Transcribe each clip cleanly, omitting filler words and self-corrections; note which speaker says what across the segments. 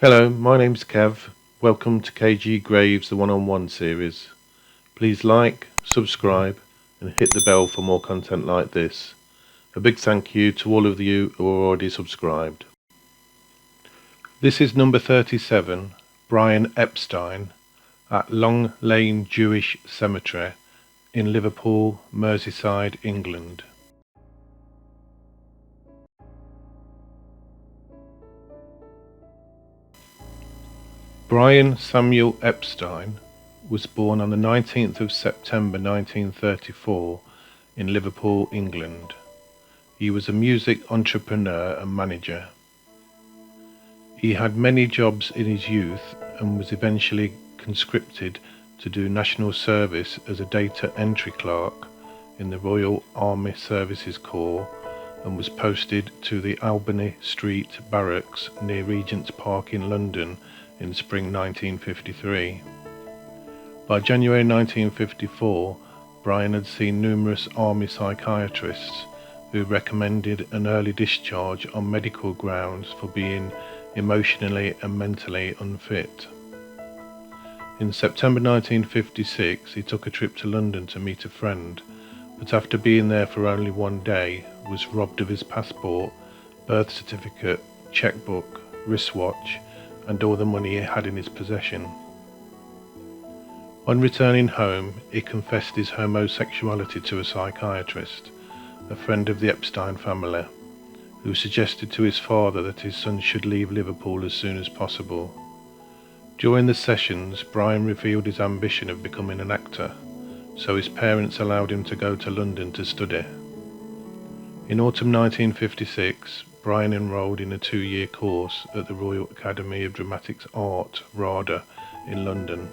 Speaker 1: Hello, my name's Kev. Welcome to KG Graves, the one-on-one series. Please like, subscribe, and hit the bell for more content like this. A big thank you to all of you who are already subscribed. This is number 37, Brian Epstein, at Long Lane Jewish Cemetery in Liverpool, Merseyside, England. Brian Samuel Epstein was born on the 19th of September 1934 in Liverpool, England. He was a music entrepreneur and manager. He had many jobs in his youth and was eventually conscripted to do national service as a data entry clerk in the Royal Army Services Corps and was posted to the Albany Street Barracks near Regent's Park in London in spring 1953. By January 1954, Brian had seen numerous army psychiatrists who recommended an early discharge on medical grounds for being emotionally and mentally unfit. In September 1956, he took a trip to London to meet a friend, but after being there for only one day, was robbed of his passport, birth certificate, checkbook, wristwatch, and all the money he had in his possession. On returning home, he confessed his homosexuality to a psychiatrist, a friend of the Epstein family, who suggested to his father that his son should leave Liverpool as soon as possible. During the sessions, Brian revealed his ambition of becoming an actor, so his parents allowed him to go to London to study. In autumn 1956, Brian enrolled in a 2-year course at the Royal Academy of Dramatic Art, RADA, in London.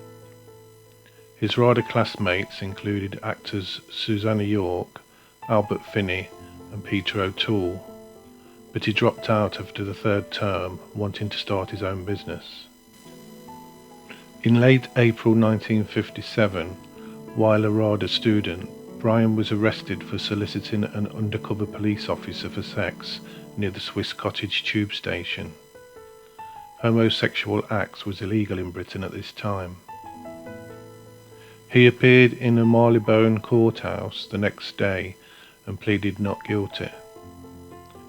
Speaker 1: His RADA classmates included actors Susanna York, Albert Finney, and Peter O'Toole, but he dropped out after the 3rd term, wanting to start his own business. In late April 1957, while a RADA student, Brian was arrested for soliciting an undercover police officer for sex near the Swiss Cottage tube station. Homosexual acts was illegal in Britain at this time. He appeared in a Marylebone courthouse the next day and pleaded not guilty.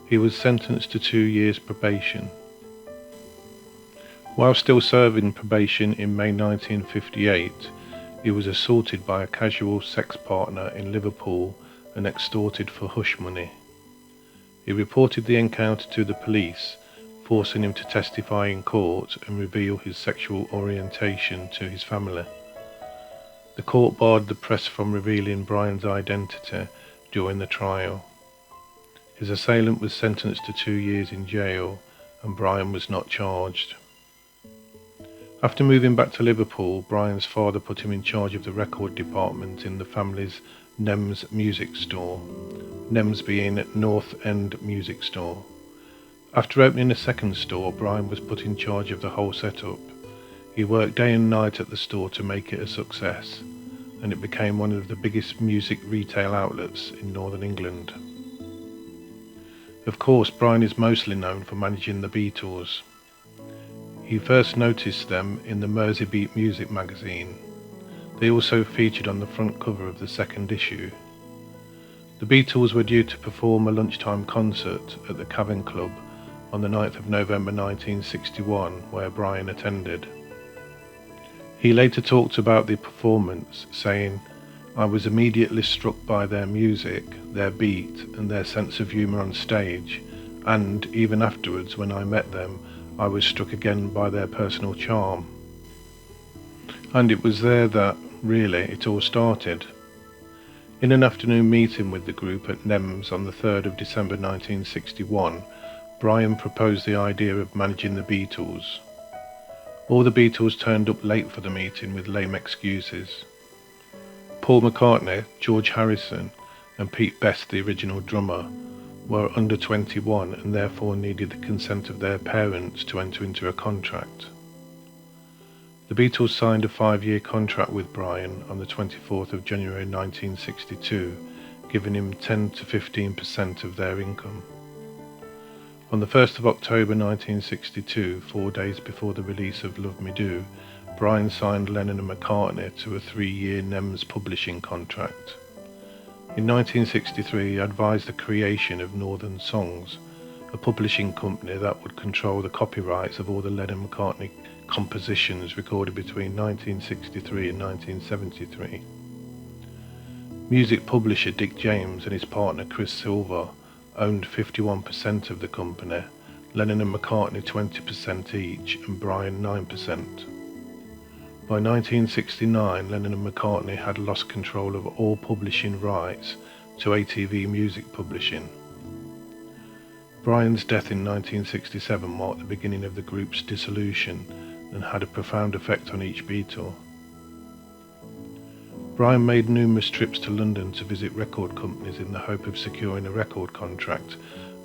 Speaker 1: He was sentenced to 2 years probation. While still serving probation in May 1958, he was assaulted by a casual sex partner in Liverpool and extorted for hush money. He reported the encounter to the police, forcing him to testify in court and reveal his sexual orientation to his family. The court barred the press from revealing Brian's identity during the trial. His assailant was sentenced to 2 years in jail, and Brian was not charged. After moving back to Liverpool, Brian's father put him in charge of the record department in the family's Nems music store, Nems being North End Music Store. After opening a second store, Brian was put in charge of the whole setup. He worked day and night at the store to make it a success, and it became one of the biggest music retail outlets in northern England. Of course, Brian is mostly known for managing the Beatles. He first noticed them in the Merseyside music magazine. They also featured on the front cover of the second issue. The Beatles were due to perform a lunchtime concert at the Cavern Club on the 9th of November 1961, where Brian attended. He later talked about the performance, saying, "I was immediately struck by their music, their beat, and their sense of humour on stage, and even afterwards when I met them, I was struck again by their personal charm." And it was there that, really, it all started. In an afternoon meeting with the group at Nems on the 3rd of December 1961, Brian proposed the idea of managing the Beatles. All the Beatles turned up late for the meeting with lame excuses. Paul McCartney, George Harrison, and Pete Best, the original drummer, were under 21 and therefore needed the consent of their parents to enter into a contract. The Beatles signed a 5-year contract with Brian on the 24th of January 1962, giving him 10 to 15% of their income. On the 1st of October 1962, 4 days before the release of Love Me Do, Brian signed Lennon and McCartney to a 3-year NEMS publishing contract. In 1963, he advised the creation of Northern Songs, a publishing company that would control the copyrights of all the Lennon-McCartney compositions recorded between 1963 and 1973. Music publisher Dick James and his partner Chris Silver owned 51% of the company, Lennon and McCartney 20% each, and Brian 9%. By 1969, Lennon and McCartney had lost control of all publishing rights to ATV Music Publishing. Brian's death in 1967 marked the beginning of the group's dissolution and had a profound effect on each Beatle. Brian made numerous trips to London to visit record companies in the hope of securing a record contract,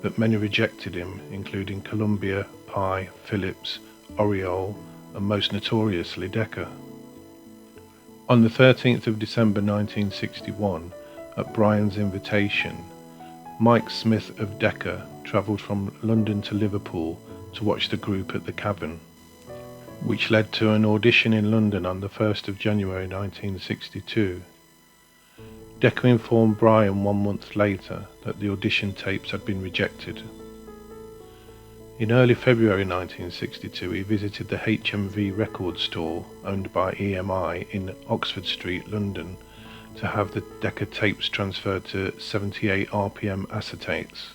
Speaker 1: but many rejected him, including Columbia, Pye, Philips, Oriole, and most notoriously Decca. On the 13th of December 1961, at Brian's invitation, Mike Smith of Decca travelled from London to Liverpool to watch the group at the Cavern, which led to an audition in London on the 1st of January 1962. Decca informed Brian 1 month later that the audition tapes had been rejected. In early February 1962, he visited the HMV record store owned by EMI in Oxford Street, London, to have the Decca tapes transferred to 78 RPM acetates.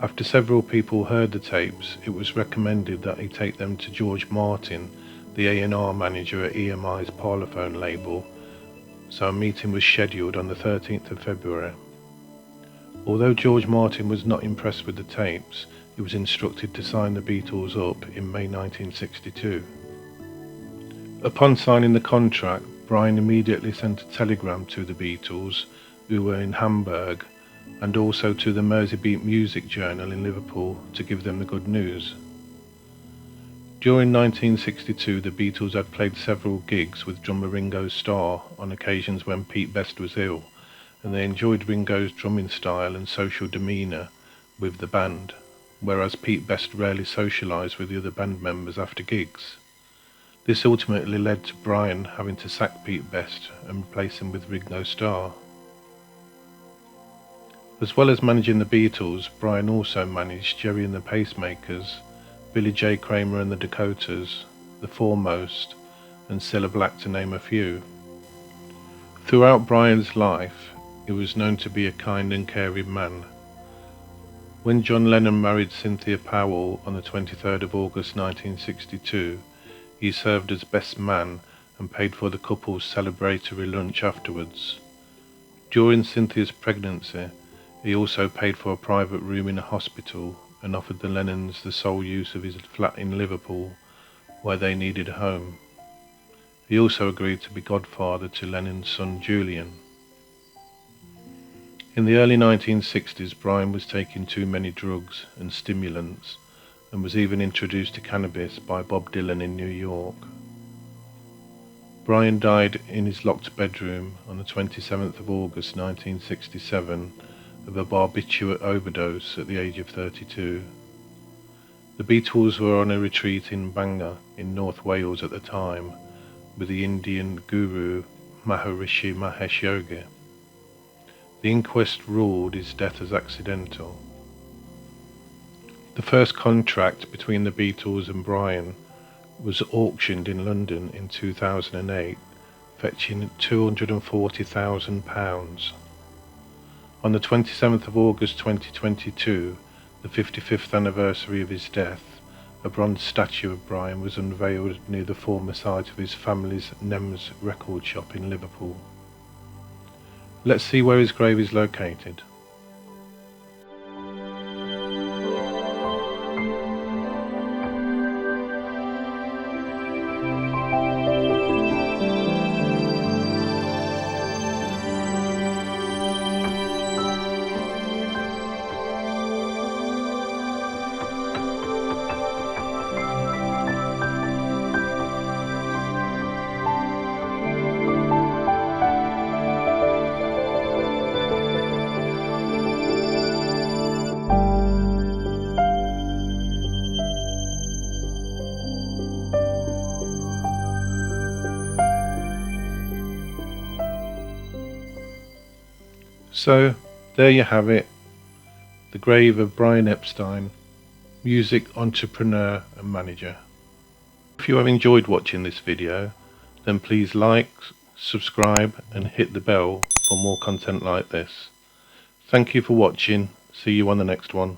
Speaker 1: After several people heard the tapes, it was recommended that he take them to George Martin, the A&R manager at EMI's Parlophone label, so a meeting was scheduled on the 13th of February. Although George Martin was not impressed with the tapes, he was instructed to sign the Beatles up in May 1962. Upon signing the contract, Brian immediately sent a telegram to the Beatles, who were in Hamburg, and also to the Merseyside Music Journal in Liverpool to give them the good news. During 1962, the Beatles had played several gigs with drummer Ringo Starr on occasions when Pete Best was ill, and they enjoyed Ringo's drumming style and social demeanour with the band, whereas Pete Best rarely socialised with the other band members after gigs. This ultimately led to Brian having to sack Pete Best and replace him with Ringo Starr. As well as managing the Beatles, Brian also managed Jerry and the Pacemakers, Billy J. Kramer and the Dakotas, The Foremost, and Cilla Black, to name a few. Throughout Brian's life, he was known to be a kind and caring man. When John Lennon married Cynthia Powell on the 23rd of August 1962, he served as best man and paid for the couple's celebratory lunch afterwards. During Cynthia's pregnancy, he also paid for a private room in a hospital and offered the Lennons the sole use of his flat in Liverpool, where they needed a home. He also agreed to be godfather to Lennon's son Julian. In the early 1960s, Brian was taking too many drugs and stimulants and was even introduced to cannabis by Bob Dylan in New York. Brian died in his locked bedroom on the 27th of August 1967 of a barbiturate overdose at the age of 32. The Beatles were on a retreat in Bangor in North Wales at the time with the Indian guru Maharishi Mahesh Yogi. The inquest ruled his death as accidental. The first contract between the Beatles and Brian was auctioned in London in 2008, fetching £240,000. On the 27th of August 2022, the 55th anniversary of his death, a bronze statue of Brian was unveiled near the former site of his family's NEMS record shop in Liverpool. Let's see where his grave is located. So, there you have it, the grave of Brian Epstein, music entrepreneur and manager. If you have enjoyed watching this video, then please like, subscribe and hit the bell for more content like this. Thank you for watching. See you on the next one.